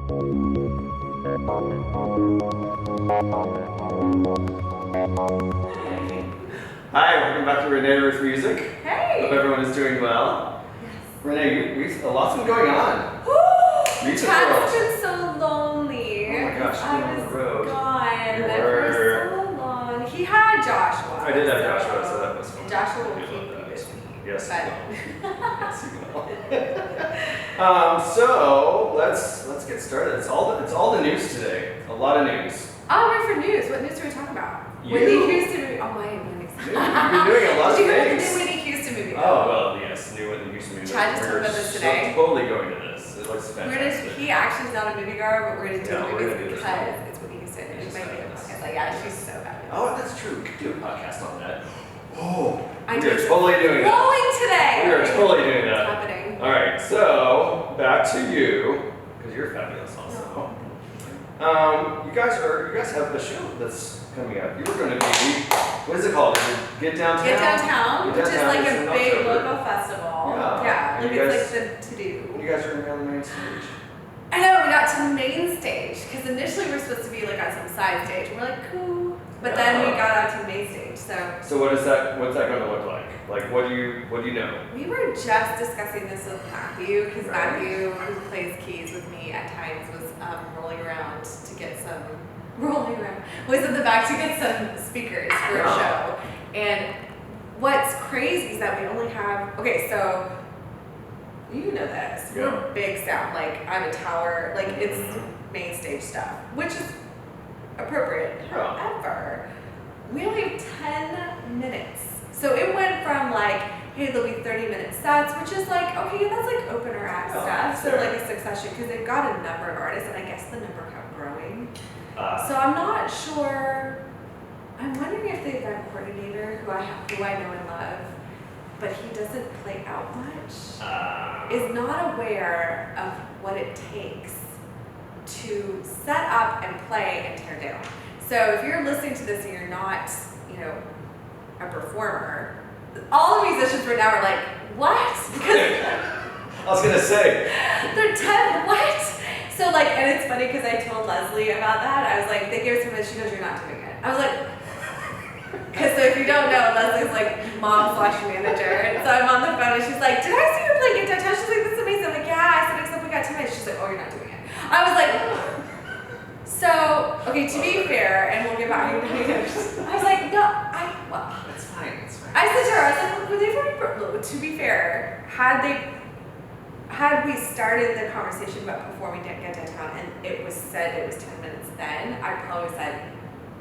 Hi, welcome back to Renee with Music. Hey! Hope everyone is doing well. Yes. Renee, a lot's been going on. Music Chad's world. been so lonely. Oh my gosh, I you've been on was the road. gone You for were. so long. He had Joshua. I did have Joshua, so that was fun. Joshua will I keep love you that. busy. Yes, But yes, you will. So let's get started. It's all the news today. A lot of news. right, for news. What news are we talking about? You. Whitney Houston movie. Oh, my goodness. You've been doing a lot of Did you hear the things. new Whitney Houston movie? Oh well, yes, new Whitney Houston movie. Chad just talked about this today. Totally going to this. It looks We're fantastic. he actually is not a moviegoer, but we're gonna do Yeah, the we're movies gonna do this because one. it's Whitney Houston. And She's she might be a fabulous. podcast. Like, yeah, she's so fabulous. Oh, that's true. We could do a podcast on that. Oh, I we know. are totally doing that. Rolling today. We are totally doing It's that. happening. All right, so back to you because you're fabulous also. You guys have a show that's coming up. You're going to be, what is it called? Is it Get Downtown? Get Downtown, which is like It's a in big October. local festival. Yeah. Like You it's guys- like the to-do. You guys are going to be on the main stage. I know, we got to the main stage, because initially we were supposed to be like on some side stage, and we're like, cool. But then we got out to the main stage, so. So what's that going to look like? Like, what do you know? We were just discussing this with Matthew, because Right. Matthew, who plays keys with me at times, was rolling around to get some, was in the back to get some speakers for a Yeah. show. And what's crazy is that we only have, okay, so, you know this, Yeah. we're big sound, like I'm a tower, like it's Mhm. main stage stuff, which is appropriate. Yeah. However, we only have 10 minutes. So it went from like, hey, there'll be 30-minute sets, which is like, okay, that's like opener act Yeah, stuff. So fair. like a succession, because they've got a number of artists, and I guess the number kept growing. Uh, So I'm not sure. I'm wondering if the event coordinator, who I know and love, but he doesn't play out much, is not aware of what it takes to set up and play and tear down. So if you're listening to this and you're not, a performer, all the musicians right now are like, what? Because I was going to say. they're what? So like, and it's funny because I told Leslie about that. I was like, they gave us some minutes, she goes, you're not doing it. I was like, because so if you don't know, Leslie's like mom/manager. And so I'm on the phone and she's like, did I see you play Get Downtown? She's like, this is amazing. I'm like, yeah. I said, except we got 2 minutes. She's like, oh, you're not doing it. I was like, so, okay, to be fair, and we'll get back to I was like, no, well, It's fine. It's fine. I said to her, I was like, well, they've already, to be fair, had we started the conversation about performing Get Downtown and it was said it was 10 minutes then, I probably said,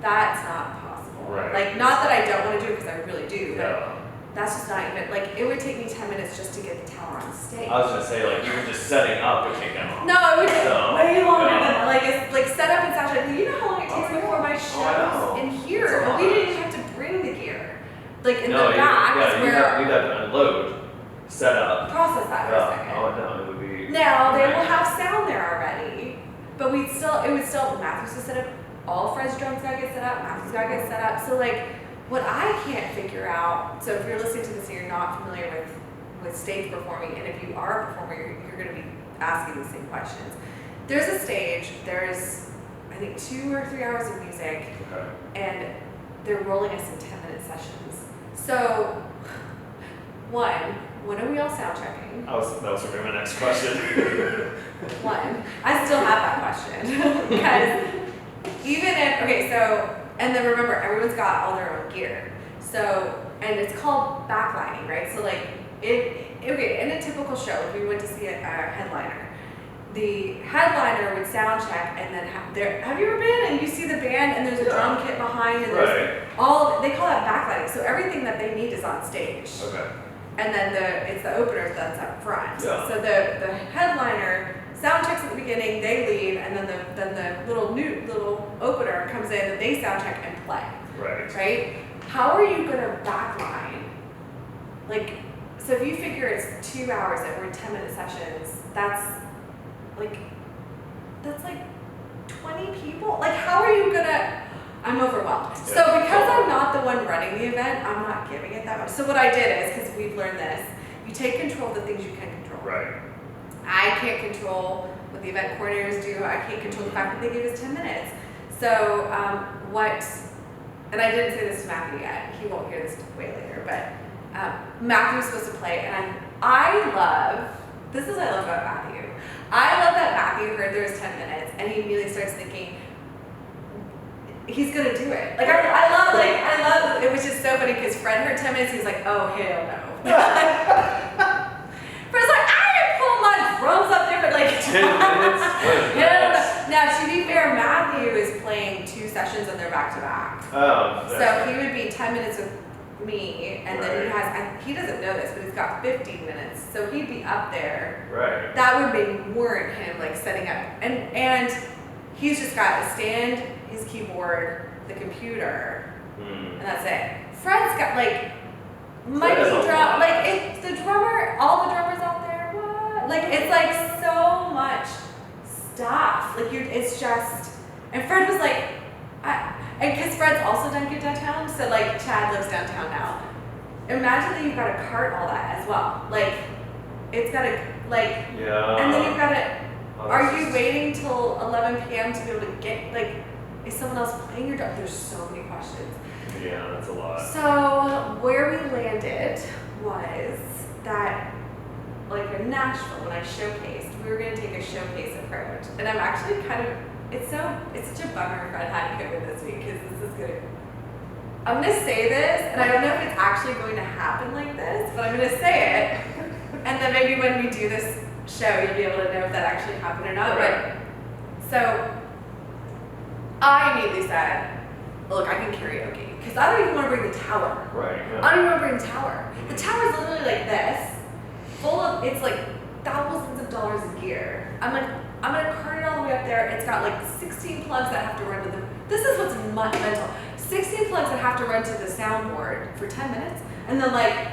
that's not possible. Right. Like, not that I don't want to do it because I really do, but Yeah. that's just not even, like, it would take me 10 minutes just to get the tower on stage. I was going to say, like, even just setting up would take that long. No, it would take So, way longer yeah. than that. Like, it's like set up and sound. You know how long it takes Oh, before my I shows know. in here? It's a And we lot. didn't even have to bring the gear. Like, in No, the back is you'd where have to unload, set up. process that for a second. Oh, no, it would be. Now they will have sound there already, but it would still Matthew's to set up. All Fred's drums gotta get set up. Matthew's gotta get set up. So like, what I can't figure out. So if you're listening to this and you're not familiar with stage performing, and if you are a performer, you're gonna be asking the same questions. There's a stage. There's I think 2 or 3 hours of music, Okay. and they're rolling us in 10-minute sessions. So when are we all sound checking? That was going to be my next question. One, I still have that question because even if and then remember everyone's got all their own gear. So and it's called backlining, right? So like in a typical show, if we went to see a headliner, the headliner would sound check and then have you ever been and you see the band and there's a drum kit behind and there's they call that backlighting. So everything that they need is on stage. Okay. And then it's the opener that's up front. Yeah. So the headliner sound checks at the beginning, they leave, and then the little opener comes in and they sound check and play. Right. Right? How are you gonna backline? Like, so if you figure it's 2 hours and we're 10-minute sessions, that's like 20 people. Like, how are you gonna? I'm overwhelmed. So because I'm not the one running the event, I'm not giving it that much. So what I did is, because we've learned this, you take control of the things you can control. Right. I can't control what the event coordinators do. I can't control the fact that they gave us 10 minutes. So and I didn't say this to Matthew yet. He won't hear this way later, but Matthew was supposed to play, and I love what I love about Matthew. I love that Matthew heard there was 10 minutes, and he immediately starts thinking, he's gonna do it. Like I love it, which is so funny because Fred heard 10 minutes, he's like, oh hell no. Fred's like, I didn't pull my drums up there for like 10 minutes. Hell no. Now to be fair, Matthew is playing 2 sessions and they're back to back. Oh. So he would be 10 minutes with me, and then he doesn't know this, but he's got 15 minutes, so he'd be up there. Right. That would maybe warrant him like setting up, and he's just got a stand, his keyboard, the computer, and that's it. Fred's got like drum, like the drummer, all the drummers out there. What? Like it's like so much stuff. Like it's just, and Fred was like, and because Fred's also done good downtown, so like Chad lives downtown now. Imagine that you've got to cart all that as well. Like, it's got to, like, and then you've got to, are you waiting till 11 p.m. to be able to get, like, is someone else playing your drum? There's so many questions. Yeah, that's a lot. So, where we landed was that, like in Nashville, when I showcased, we were going to take a showcase approach. And I'm actually kind of, it's such a bummer Fred had COVID this week because this is good. I'm going to say this, and I don't know if it's actually going to happen like this, but I'm going to say it. And then maybe when we do this show, you'll be able to know if that actually happened or not. Right. But so I immediately said, look, I can karaoke because I don't even want to bring the tower. Right. Yeah. I don't even want to bring the tower. The tower is literally like this, full of, it's like thousands of dollars of gear. I'm gonna cart it all the way up there. It's got like 16 plugs that have to run to the, this is what's mental. 16 plugs that have to run to the soundboard for 10 minutes. And then like,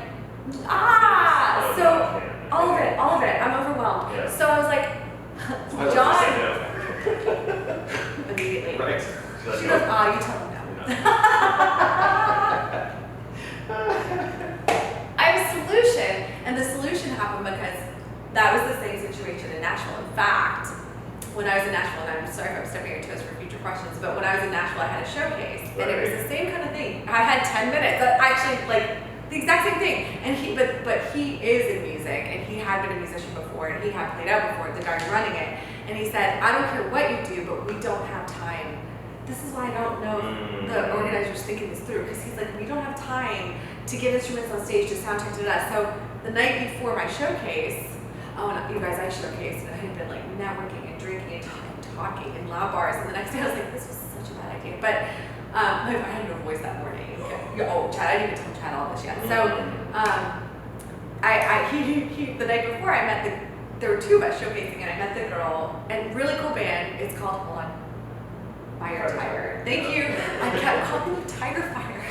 so all of it, I'm overwhelmed. Yeah. So I was like, John, immediately. Right. She goes, you tell him no. I have a solution, and the solution happened because that was the same situation in Nashville. In fact, when I was in Nashville, and I'm sorry if I'm stepping on your toes for future questions, but when I was in Nashville, I had a showcase, and it was the same kind of thing. I had 10 minutes, actually, like, the exact same thing. And but he is in music, and he had been a musician before, and he had played out before, the guy running it. And he said, I don't care what you do, but we don't have time. This is why I don't know if the organizer's thinking this through, because he's like, we don't have time to get instruments on stage to sound check to that. So the night before my showcase, you guys, I showcased, and I had been like networking and drinking and talking in loud bars. And the next day I was like, this was such a bad idea. But I had no voice that morning. Chad, I didn't even tell Chad all this yet. So the night before I met there were 2 of us showcasing, and I met the girl, and really cool band. It's called, hold on, Fire Tiger. Thank you. I kept calling them Tiger Fire.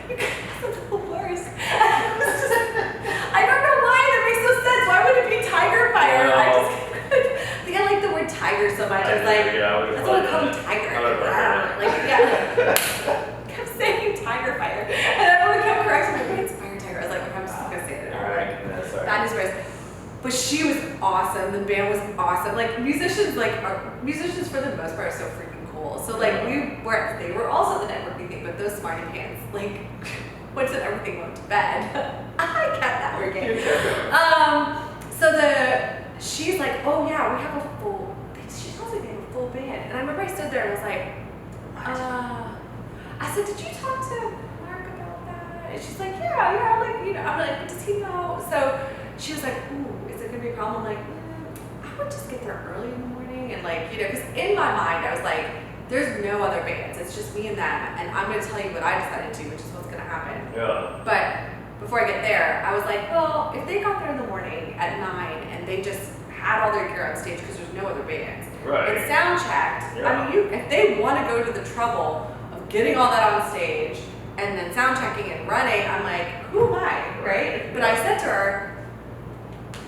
You guys are the worst. I don't know why that makes no sense. Why would it be Tiger Fire? No. I think I like the word tiger so much. I was like, that's what I call them, Tiger. I kept saying Tiger Fire. And everyone kept correcting me, it's Fire Tiger. I was like, okay, I'm just going to say it. That is worse. But she was awesome. The band was awesome. Like musicians for the most part are so freaking cool. So like they were also the networking thing, but those smarty pants, like once everything went to bed, I kept that working. She's like, oh yeah, we have a full. She tells me they have a full band, and I remember I stood there and I was like, I said, did you talk to Mark about that? And she's like, yeah, like I'm like, does he know? So she was like, ooh, is it gonna be a problem? I'm like, I would just get there early in the morning, and like, because in my mind I was like, there's no other bands, it's just me and them, and I'm gonna tell you what I decided to, which is what's gonna happen. Yeah. But before I get there, I was like, well, if they got there in the morning at 9 and they just had all their gear on stage because there's no other bands, and sound checked, I mean, if they want to go to the trouble of getting all that on stage and then sound checking and running, I'm like, who am I, right? But I said to her,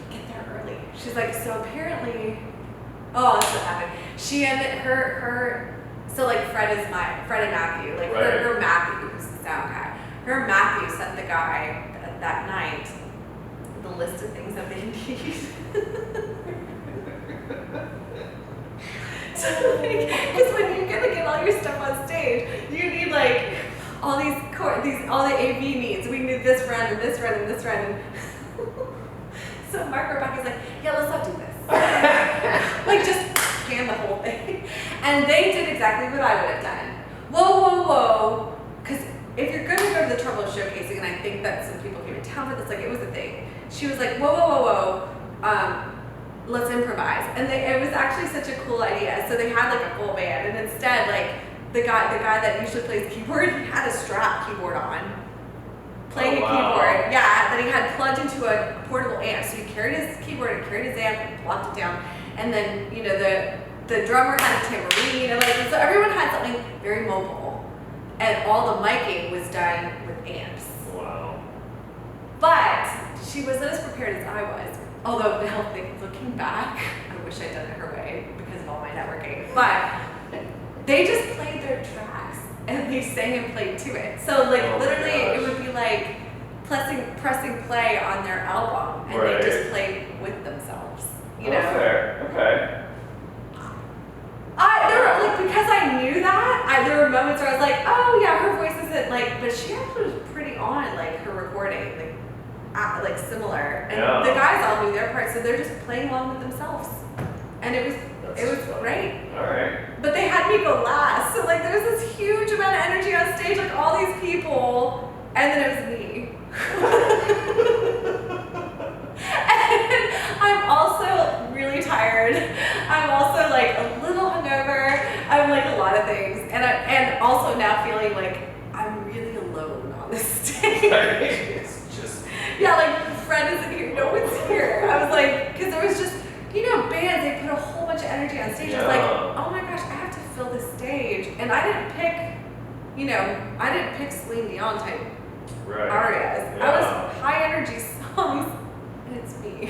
get there early. She's like, so apparently, this is what happened. She ended her so like Fred and Matthew, like her Matthew, who's the sound guy. Her Matthew sent the guy that night the list of things that they need. Because when you're gonna get all your stuff on stage, you need like all all the AV needs. We need this run and this run and this run. And so Mark Rebecca's like, yeah, let's not do this. Like just can the whole thing. And they did exactly what I would have done. Whoa. Because if you're gonna go to the trouble of showcasing, and I think that some people came to town for this, like it was a thing. She was like, whoa. Let's improvise. And it was actually such a cool idea. So they had like a full band, and instead, like the guy that usually plays keyboard, he had a strap keyboard on, playing a keyboard. Yeah, that he had plugged into a portable amp. So he carried his keyboard and carried his amp and plopped it down. And then the drummer had a tambourine, and like so everyone had something very mobile. And all the miking was done with amps. Wow. But she wasn't as prepared as I was. Although now looking back, I wish I'd done it her way because of all my networking. But they just played their tracks and they sang and played to it. So like literally it would be like pressing play on their album, and they just played with themselves. You know? Fair. Okay. Because I knew that, there were moments where I was like, oh yeah, her voice isn't like, but she actually was pretty on like her recording, like similar. And the guys all knew their parts, so they're just playing along with themselves. And it was great. All right. But they had me go last, so like there was this huge amount of energy on stage, like all these people, and then it was me. And I'm also really tired. I'm also like a little hungover. I'm like a lot of things, and also now feeling like I'm really alone on this stage. It's just like Fred isn't here. No one's here. I was like, because there was just bands. They put a whole bunch of energy on stage. I was like, oh my gosh, I have to fill this stage, and I didn't pick Celine Dion type arias. I was high energy songs. It's me.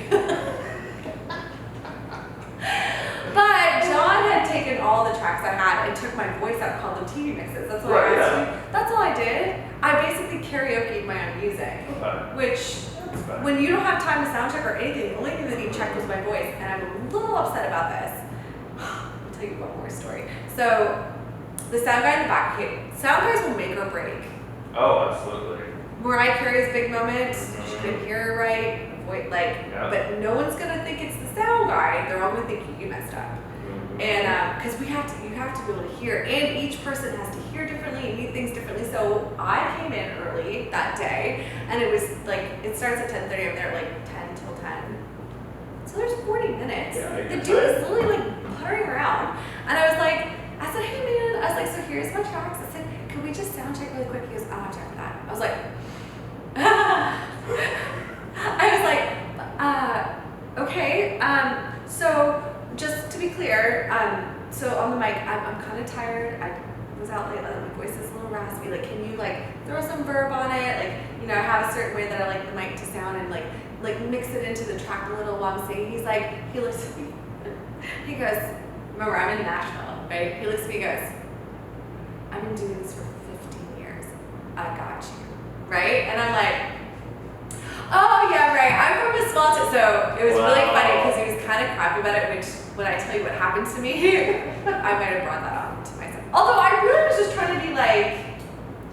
But John had taken all the tracks I had and took my voice out, called them TV mixes. That's what I asked you. That's all I did. I basically karaoke'd my own music, which when you don't have time to sound check or anything, the only thing that you checked was my voice, and I'm a little upset about this. I'll tell you one more story. So the sound guy in the back, sound guys will make or break. Oh, absolutely. Mariah Carey's big moment, she couldn't hear her right. But no one's gonna think it's the sound guy. They're all gonna think you messed up. And because you have to be able to hear, and each person has to hear differently and need things differently. So I came in early that day, and it was like it starts at 10:30. I'm there like 10 till 10. So there's 40 minutes. The dude is literally like puttering around, and I said, hey man, I was like, so here's my tracks. I said, can we just sound check really quick? He goes, I don't have time for that. I was like. Okay, so just to be clear, so on the mic, I'm kind of tired. I was out late, my voice is a little raspy. Like, can you throw some verb on it? I have a certain way that I like the mic to sound, and like mix it into the track a little while I'm singing. He looks at me, he goes, remember I'm in Nashville, right? He looks at me, he goes, I've been doing this for 15 years. I got you, right? And I'm like, oh yeah, right. I'm from a small town, so it was really funny because he was kind of crappy about it. Which, when I tell you what happened to me, I might have brought that on to myself. Although I really was just trying to be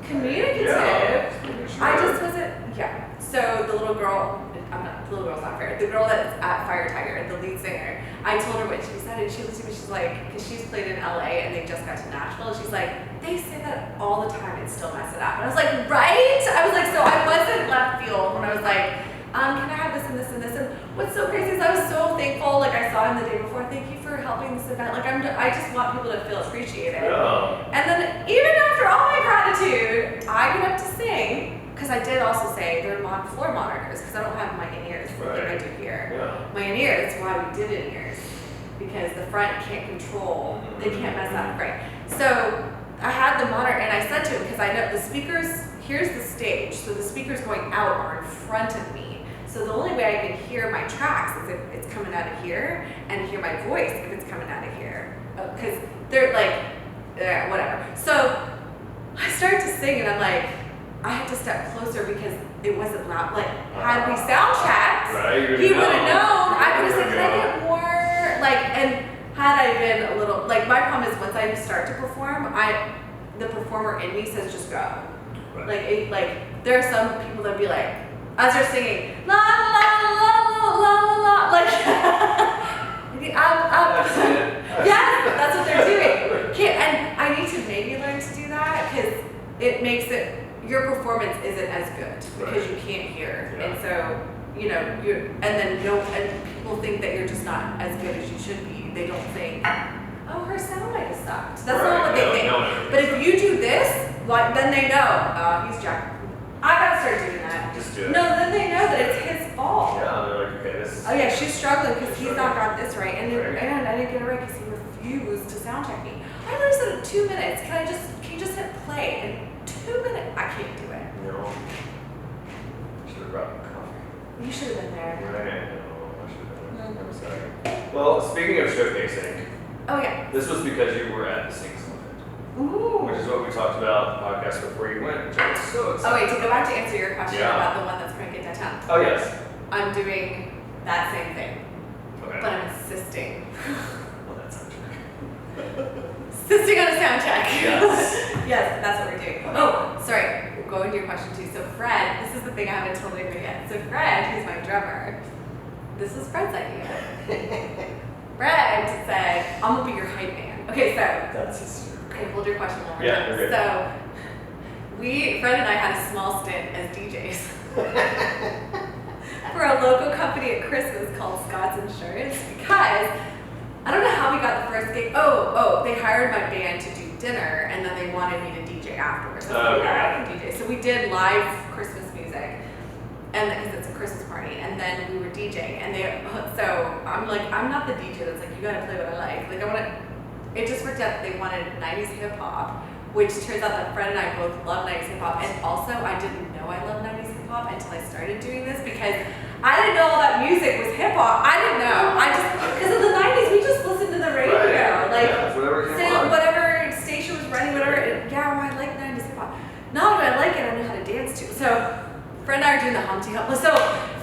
communicative. Sure. I just wasn't. Yeah. So the little girl, the little girl's not fair. The girl that's at Fire Tiger, the lead singer, I told her what she said, and she looked at me. She's like, because she's played in LA and they just got to Nashville, and she's like, they say that all the time and still mess it up. And I was like, right? I was like, so I wasn't left field when I was like, can I have this and this and this? And what's so crazy is I was so thankful. Like I saw him the day before. Thank you for helping this event. I just want people to feel appreciated. Yeah. And then even after all my gratitude, I get up to sing. Because I did also say there are floor monitors, because I don't have my in-ears like I do here. Yeah. My in-ears, that's why we did in-ears. Because the front can't control, they can't mess up, right? So I had the monitor, and I said to him, because I know the speakers, here's the stage, so the speakers going out are in front of me. So the only way I can hear my tracks is if it's coming out of here, and hear my voice if it's coming out of here. Because they're whatever. So I started to sing, and I'm like, I had to step closer because it wasn't loud. Had we sound checked, he would have known. I could have said, can I get more? And had I been a little, like my problem is once I start to perform, the performer in me says just go. Right. Like there are some people that be like, as they're singing, la la la la la la la, like, That's it. yes, that's what they're doing. And I need to maybe learn to do that because it makes it, your performance isn't as good because you can't hear. Yeah. And so, you know, and then people think that you're just not as good as you should be. They don't think, oh, her sound might have sucked. That's not what they think. But if you do this, then they know, he's Jack. I gotta start doing that. Just do it. No, then they know that it's his fault. Yeah, they're like, okay, this is... Oh yeah, she's struggling because he's not got this right. And Right. and I didn't get it right because he refused to sound check me. I learned that in 2 minutes. Can you just hit play in 2 minutes? I can't do it. No. Should have brought coffee. You should have been there. Right. No, I should have been there. I'm sorry. Well, speaking of showcasing, Oh yeah. this was because you were at the Sing Summit, Ooh. which is what we talked about in the podcast before you went, which I was so Oh excited. wait, to go back to answer your question Yeah. about the one that's going to get downtown. Oh, yes. I'm doing that same thing, Okay. but I'm assisting. Well, that sounds good. Assisting on a sound check. Yes. Yes, that's what we're doing. Oh, sorry. Going to your question too. So Fred, this is the thing I haven't told anybody yet. So Fred, who's my drummer, this was Fred's idea. Fred said, I'm gonna be your hype man. Okay, so That's hysterical. okay, hold your question longer. Yeah, you're good. So Fred and I had a small stint as DJs for a local company at Christmas called Scott's Insurance because I don't know how we got the first gig. Oh, they hired my band to do dinner and then they wanted me to DJ afterwards. I was like, Okay. yeah, I can DJ. So we did live Christmas music, and because it's a Christmas party, and then we were DJing, and so I'm like, I'm not the DJ that's like, you gotta play what I like. Like I want to. It just worked out that they wanted 90s hip hop, which turns out that Fred and I both love 90s hip hop, and also I didn't know I loved 90s hip hop until I started doing this because I didn't know all that music was hip hop. I didn't know. I just because in the 90s we just listened to the radio, Right. like Yeah, whatever came so on. whatever station was running, whatever. Yeah, well, I like 90s hip hop. Not that I like it, I know how to dance to. So Fred and I are doing the Humpty Hump. So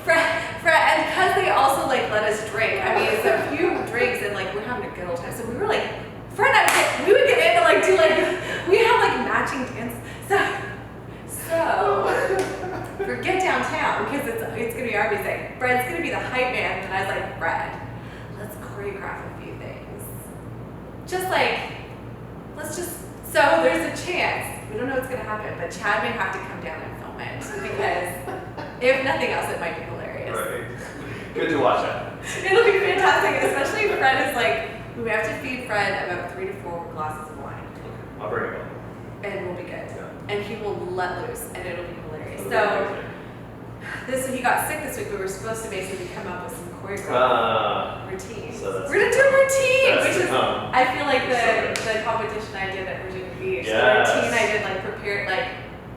Fred, and because they also like let us drink. I mean, it's a few drinks and like we're having a good old time. So we were like, Fred and I, we would get into like do like we have like matching dances. So forget downtown because it's gonna be our music. Fred's gonna be the hype man, and I was like, Fred, let's choreograph a few things. Just like so there's a chance. We don't know what's gonna happen, but Chad may have to come down and film it because if nothing else, it might be hilarious. Right. Good to watch that. It'll be fantastic, especially if Fred is like, we have to feed Fred about 3 to 4 glasses of wine, I'll bring it up. and we'll be good. Yeah. And he will let loose, and it'll be hilarious. It'll be So he got sick this week. We were supposed to basically come up with some choreographed routines. so that's We're gonna do a routine, that's which to is come. I feel like So the competition I did at Virginia Beach. Yes. The routine I did like prepared like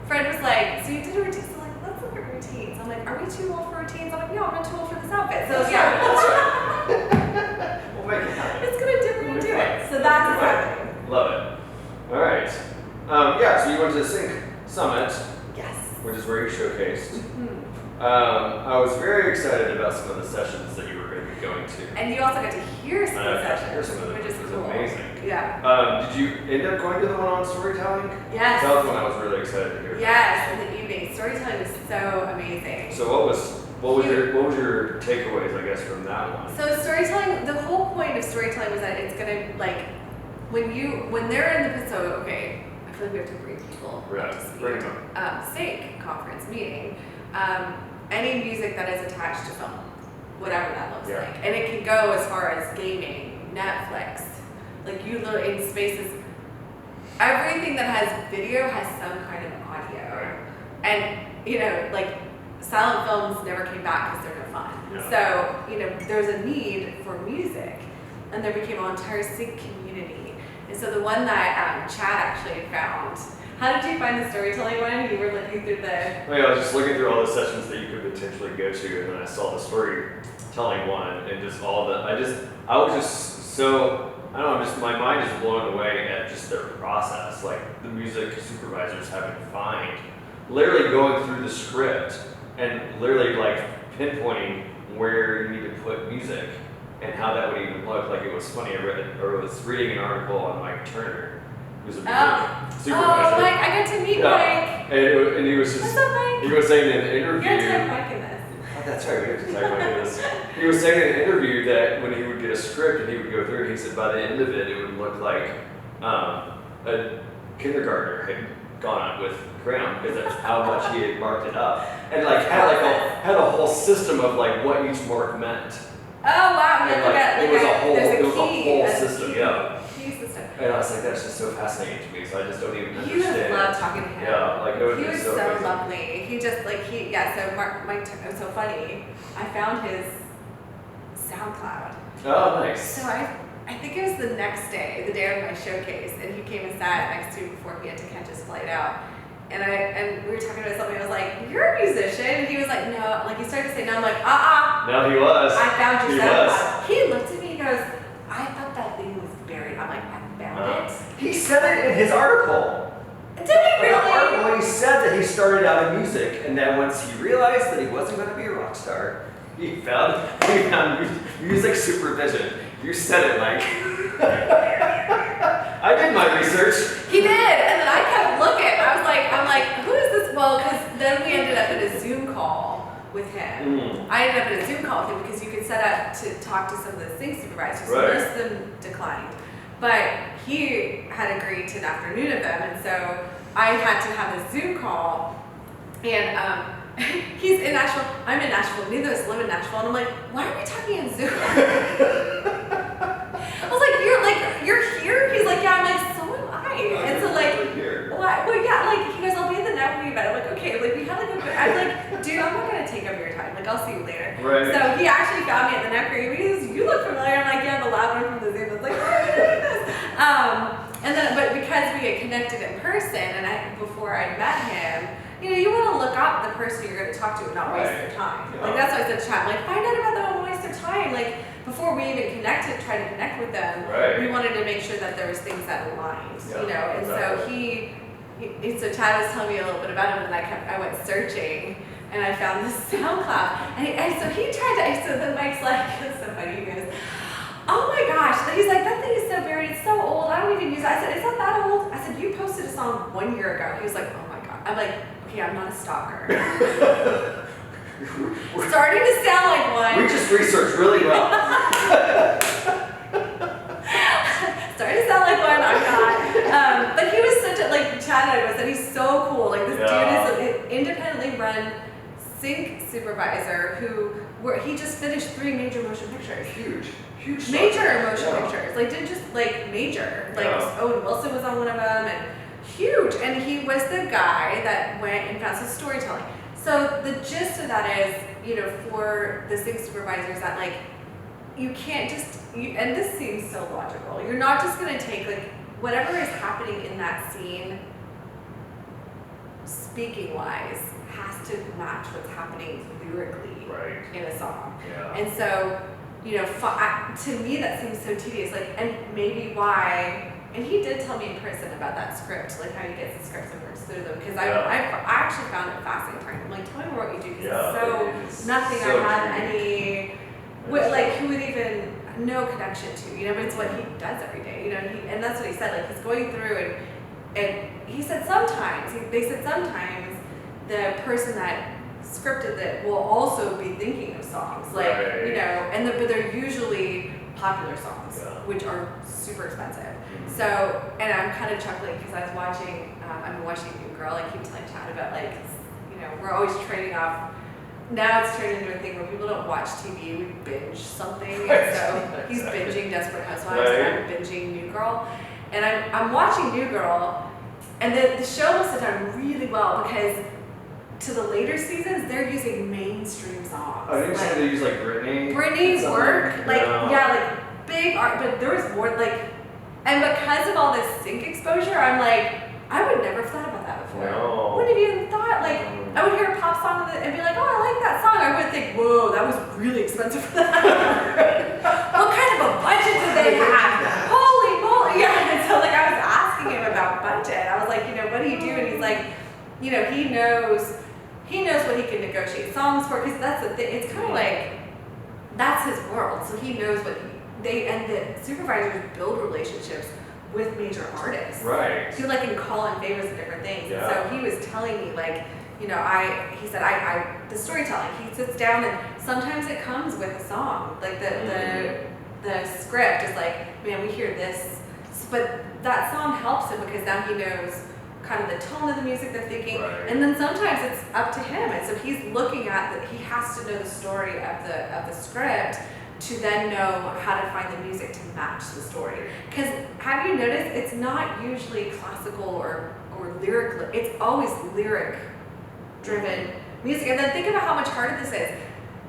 Fred was like, so you did a routine, so like let's look at routines. I'm like, are we too old for routines? I'm like, no, I'm not too old for this outfit. So yeah, We'll make it happen. it's gonna do, we're gonna do it. So that's what's happening. Love it. All right. Yeah, so you went to Sync Summit, Yes. which is where you showcased. Mhm. I was very excited about some of the sessions that you were going to be going to. And you also got to hear some of the got to hear sessions, some of it, which is which was cool. amazing. Yeah. Did you end up going to the one on storytelling? Yes. That was one I was really excited to hear. Yes, in the evening. Storytelling was so amazing. So what was your takeaways, I guess, from that one? So storytelling, the whole point of storytelling was that it's gonna like when they're in the okay, I feel like we have to bring people Right. up to speed. Bring them. SYNC conference meeting, any music that is attached to film, whatever that looks Yeah. like, and it can go as far as gaming, Netflix, like you look in spaces. Everything that has video has some kind of audio, and like silent films never came back because they're no fun. Yeah. So there's a need for music, and there became an entire sync community. And so the one that Chad actually found. How did you find the storytelling one? You were looking through the. Oh, yeah, I was just looking through all the sessions that you could potentially go to, and then I saw the storytelling one, and just all the. I was just so. I don't know, my mind is blown away at just their process. Like the music supervisors having to find, literally going through the script and literally like pinpointing where you need to put music and how that would even look. Like it was funny. I was reading an article on Mike Turner, who's a music supervisor. Oh, Mike, I got to meet Mike. And he was just, What's up, Mike? he was saying in an interview. You're gonna tag Mike in this. Oh, that's right. We have to talk about this. He was saying in an interview that when he would get a script and he would go through it, he said by the end of it, it would look like a kindergartner had gone on with crayon because that's how much he had marked it up, and like had a whole system of like what each mark meant. Oh wow! Yeah, And, like, it was a whole system. Yeah. Key system. And I was like, that's just so fascinating to me. So I just don't even You would understand. love talking to him. Yeah, like it would He be was so so amazing. lovely. He just like So Mike, it was so funny. I found his SoundCloud. Oh, nice. So I think it was the next day, the day of my showcase, and he came and sat next to me before he had to catch his flight out. And we were talking about something. I was like, "You're a musician?" And he was like, "No." Like he started to say, "No." I'm like, No, he was. I found your He was. SoundCloud." He looked at me. He goes, "I thought that thing was buried." I'm like, "I found it." He said it in his article. Did he In the really? article, he said that he started out in music, and then once he realized that he wasn't going to be a rock star, He found music supervision. You said it, Mike. I did my research. He did, and then I kept looking. I'm like, who is this? Well, because then we ended up in a Zoom call with him. I ended up in a Zoom call with him because you could set up to talk to some of the sing supervisors. Right. Most of them declined, but he had agreed to an afternoon of them, and so I had to have a Zoom call. And he's in Nashville. I'm in Nashville. Neither of us live in Nashville, and I'm like, why are we talking on Zoom? I was like, you're here? He's like, yeah. I'm like, so am I. And so like, why? Well, yeah. Like he goes, I'll be in the networking event. I'm like, okay. Like we had like a good. I'm like, dude, I'm not gonna take up your time. Like I'll see you later. Right. So he actually found me at the networking. He goes, you look familiar. I'm like, yeah, the loud one from the Zoom. I was like, oh, you're doing this. And then, but because we had connected in person, and before I met him. You know, you want to look up the person you're going to talk to and not waste their time. Yeah. Like, that's why I said to chat. Like, find out about them and don't waste their time. Like, before we even connected, try to connect with them, Right. we wanted to make sure that there was things that aligned, Yeah, you know? And exactly. so Chad was telling me a little bit about him, and I went searching, and I found this SoundCloud. And so he tried to, so then Mike's like, it's so funny, he goes, oh my gosh. He's like, that thing is so buried, it's so old, I don't even use it. I said, it's not that old. I said, you posted a song 1 year ago. He was like, oh my God. I'm like, okay, I'm not a stalker. Starting to sound like one. We just researched really well. Starting to sound like one, I'm not. But he was such a, like Chad and I said, he's so cool. Like this dude is an independently run sync supervisor he just finished 3 major motion pictures. Huge. Major motion pictures. Like didn't just like major. Like Owen Wilson was on one of them and huge. And he was the guy that went and found some storytelling. So the gist of that is, you know, for the sync supervisors that like you can't just and this seems so logical. You're not just gonna take like whatever is happening in that scene speaking wise has to match what's happening lyrically in a song. Yeah. And so, you know, to me that seems so tedious. Like, and maybe why. And he did tell me in person about that script, like how he gets the scripts and works through them. Because I actually found it fascinating. I'm like, tell me more what you do. Because it's so nothing so I have any. Like who would even no connection to, you know, but it's what he does every day, you know, and that's what he said, like he's going through and he said they said sometimes the person that scripted it will also be thinking of songs, like, you know, but they're usually popular songs, which are super expensive. So, and I'm kind of chuckling because I was watching, I've been watching New Girl, I keep telling Chad about like, you know, we're always trading off. Now it's turned into a thing where people don't watch TV, we binge something. And so he's binging Desperate Housewives and I'm binging New Girl. And I'm watching New Girl, and the show must have done really well because to the later seasons, they're using mainstream songs. Oh, didn't you say they use like Britney? Britney's work, like, like big art, but there was more, like, and because of all this sync exposure, I'm like, I would never have thought about that before. No. Wouldn't have even thought, like, I would hear a pop song and be like, oh, I like that song. I would think, whoa, that was really expensive for that. What kind of a budget did they have? Holy moly. Yeah, and so like I was asking him about budget. I was like, you know, what do you do? And he's like, you know, he knows what he can negotiate songs for, because that's the thing. It's kind of like that's his world. So he knows what and the supervisors build relationships with major artists. Right. So like can call in favors of different things. Yeah. And so he was telling me like, you know, he said, the storytelling, he sits down and sometimes it comes with a song. Like the script is like, man, we hear this, but that song helps him because now he knows kind of the tone of the music they're thinking. Right. And then sometimes it's up to him. And so he's looking at he has to know the story of the script to then know how to find the music to match the story. Because have you noticed it's not usually classical or lyric, it's always lyric driven music. And then think about how much harder this is.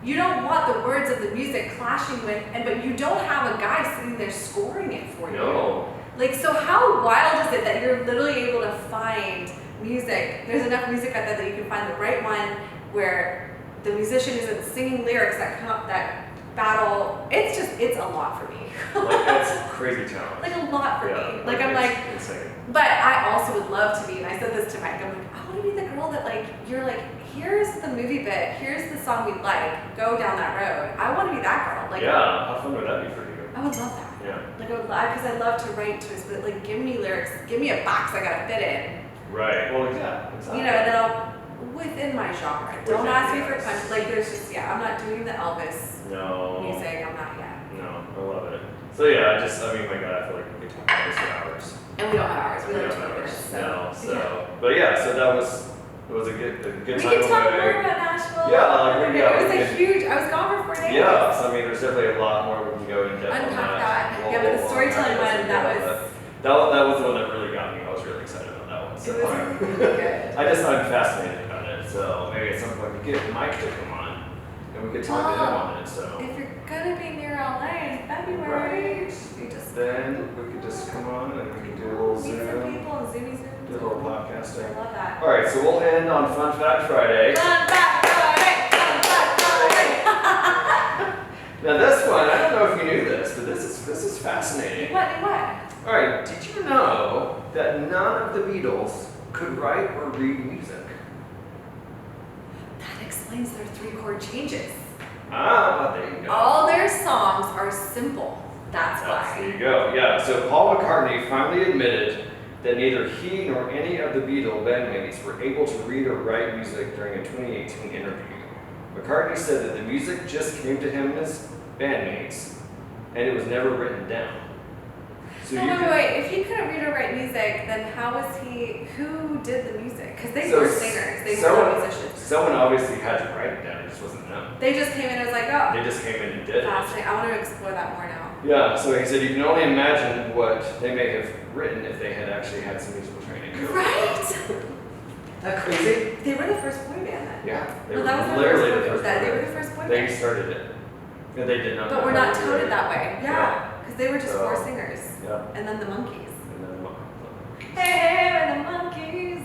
You don't want the words of the music clashing with, but you don't have a guy sitting there scoring it for you. No. Like, so how wild is it that you're literally able to find music? There's enough music out there that you can find the right one where the musician isn't singing lyrics that battle. It's a lot for me. Like, that's crazy challenge. Like a lot for me. Like I'm it's like, insane. but I also would love to be, and I said this to Mike, I'm like, I want to be the girl that like, you're like, here's the movie bit, here's the song we like, go down that road. I want to be that girl. Like, yeah, how fun would that be for you? I would love that. Yeah. Like I would love, because I love to write to it, but like give me lyrics, give me a box I gotta fit in. Right. Well, yeah, exactly. You know, and then I'll, within my genre. Don't Within, ask me for yes. country, like there's just, I'm not doing the Elvis No. music, I'm not yet. No, I love it. So yeah, I mean, my God, I feel like we could talk about this for hours. And we don't have hours, we We only don't have 20 have minutes, hours. so. No, so, but yeah, so that was, it was a good We time can talk away. more about Nashville. Yeah, like, it yeah, was we a can- huge, I was gone for 4 days. Yeah, so I mean, there's definitely a lot more we can go in depth on Unpack that. that. Yeah, but the storytelling one, that was the one that really got me. I was really excited about that one. So It was really good. I'm fascinated about it. So maybe at some point we get Mike to come on and we could talk to him on it. So If you're gonna be near LA in February, Right. you just then we could just come on and we could do a little meet some Zoom, people and Zoomy Zoom. do a little I podcasting. love that. All right, so we'll end on Fun Fact Friday. Fun fact Friday! Fun fact Friday! Now this one, I don't know if you knew this, but this is fascinating. What? All right, did you know that none of the Beatles could write or read music? That explains their 3-chord changes. Ah, there you go. All their songs are simple. That's There why. you go. Yeah. So Paul McCartney finally admitted that neither he nor any of the Beatle bandmates were able to read or write music during a 2018 interview. McCartney said that the music just came to him as bandmates, and it was never written down. So No, you could- wait. If he couldn't read or write music, then how was he? Who did the music? Because they So were singers. They were someone- not musicians. Someone obviously had to write it down. It just wasn't them. They just came in and was like, oh, They just came in and did it. fascinating. I want to explore that more now. Yeah, so he said you can only imagine what they may have written if they had actually had some musical training. Right? That crazy? They were the first boy band then. Yeah, they Well, were that was their literally first the boy first band. They were one. the first boy They band. started it. And they did not But know we're how not to do touted it. that way. Yeah. Because they were just So- 4 singers. Yeah. And then the monkeys. And then, Hey, we're the monkeys.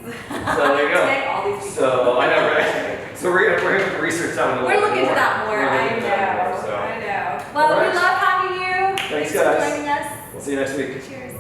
so there you go. Take all these people. So I know, right? So we're gonna research that one a We're little bit looking more. into that more. We're I looking into that more, know. so. I know. Well, All we right. love having you. Thanks, for guys. joining us. We'll see you next week. Cheers.